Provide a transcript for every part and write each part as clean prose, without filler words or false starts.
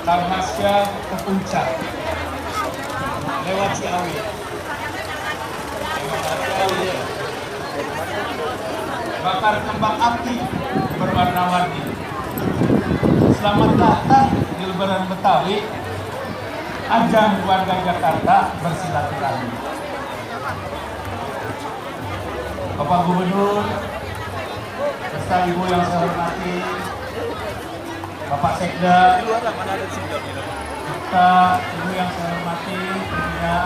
Tarmasya ke Puncak lewat Ciawi. Bakar kembang api berwarna-warni. Selamat datang di Lebaran Betawi, ajang warga Jakarta bersilaturahmi. Bapak Gubernur, beserta Ibu yang saya hormati, Bapak Sekda, serta Ibu yang saya hormati, tentunya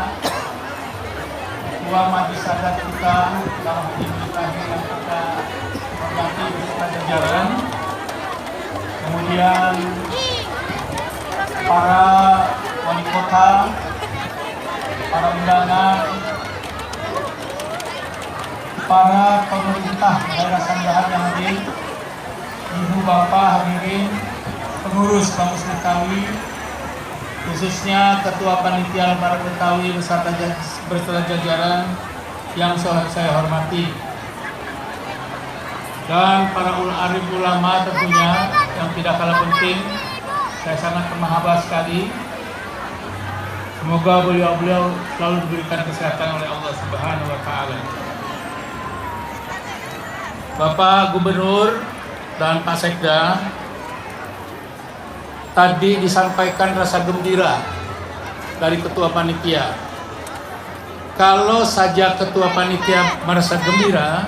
Ketua Majelis Adat kita, dalam hal ini yang kita hormati beserta jajaran, kemudian para wali kota, para undangan, para pemerintah daerah Sanggahan yang hadir, Ibu Bapak hadirin, pengurus Bamus Betawi, khususnya Ketua Panitia Lebaran Betawi beserta jajaran yang saya hormati, dan para arif ulama tentunya yang tidak kalah penting, saya sangat bermahabbah sekali. Semoga beliau-beliau selalu diberikan kesehatan oleh Allah Subhanahu wa Ta'ala. Bapak Gubernur dan Pak Sekda, tadi disampaikan rasa gembira dari Ketua Panitia. Kalau saja Ketua Panitia merasa gembira,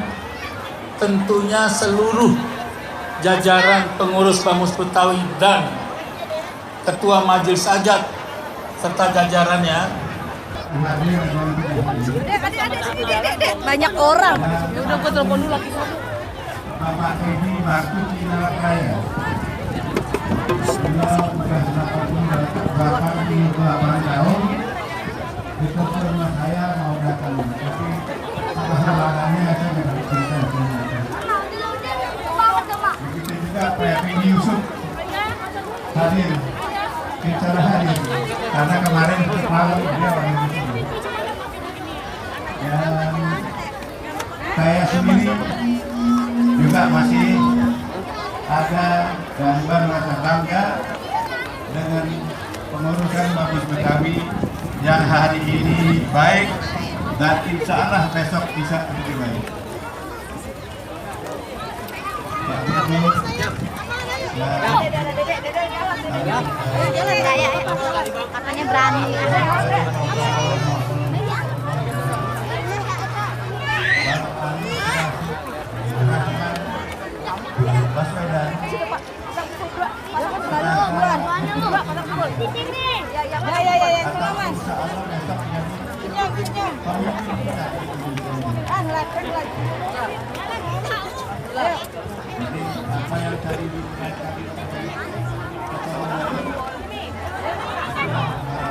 tentunya seluruh jajaran pengurus Bamus Betawi dan Ketua Majelis Adat serta jajarannya. Dek, banyak orang. Ya udah gue telepon dulu lagi. Bapak Edi Batu Cina Raya. Beliau sudah 88 tahun. Itu rumah saya mau datang, tapi halangannya saya tidak bisa. Begitu juga Pak Edi Yusuf hadir, bicara hadir, karena kemarin malam beliau orang di sini. Dan saya sendiri juga masih ada gambar rasa bangga dengan pengurusan Bamus Betawi yang hari ini baik dan insya Allah besok bisa lebih baik. Katanya berani.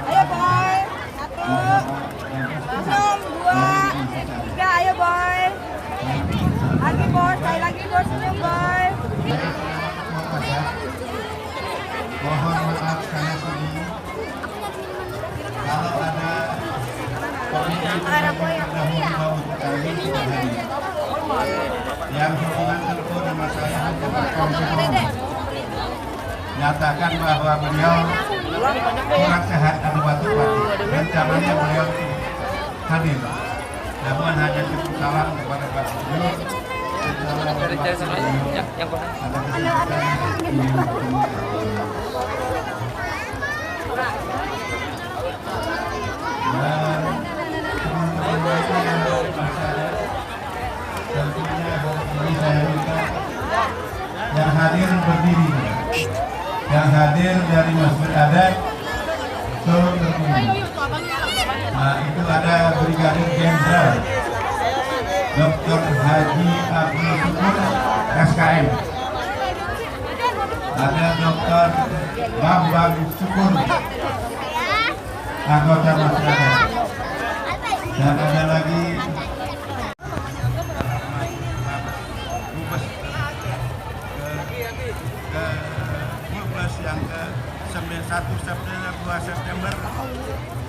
Ayo boy, 1, 2, 3, ayo boy. Lagi boy, sekali lagi boy, senyum boy. Mohon maaf karena sedih. Kalau ada yang hubungan telepon sama saya hanya berkonsul, nyatakan bahwa beliau kurang sehat, ada batuk-batuk. Rencananya beliau hadir, namun hanya cukup salam kepada Pak Gubernur. Yang hadir berdiri, yang hadir dari Masjid Adat turun berdiri. Nah, itu ada Brigadir Jenderal Dr. Haji Abdul Syukur SKM, ada Dr. Bambang Syukur anggota masyarakat, dan ada lagi yang ke 91 September 2 September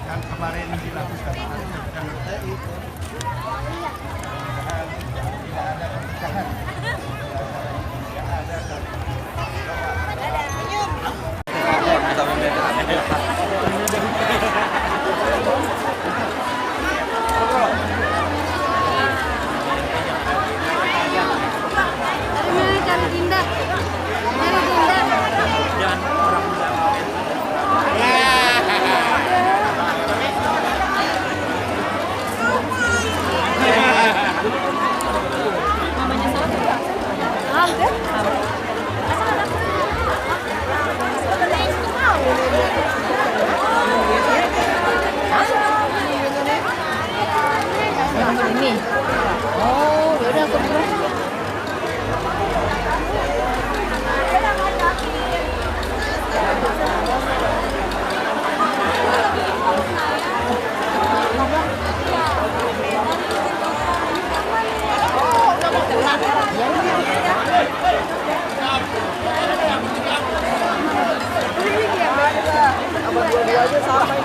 yang kemarin dilakukan September. Tidak ada perpecahan. Tidak ada sampai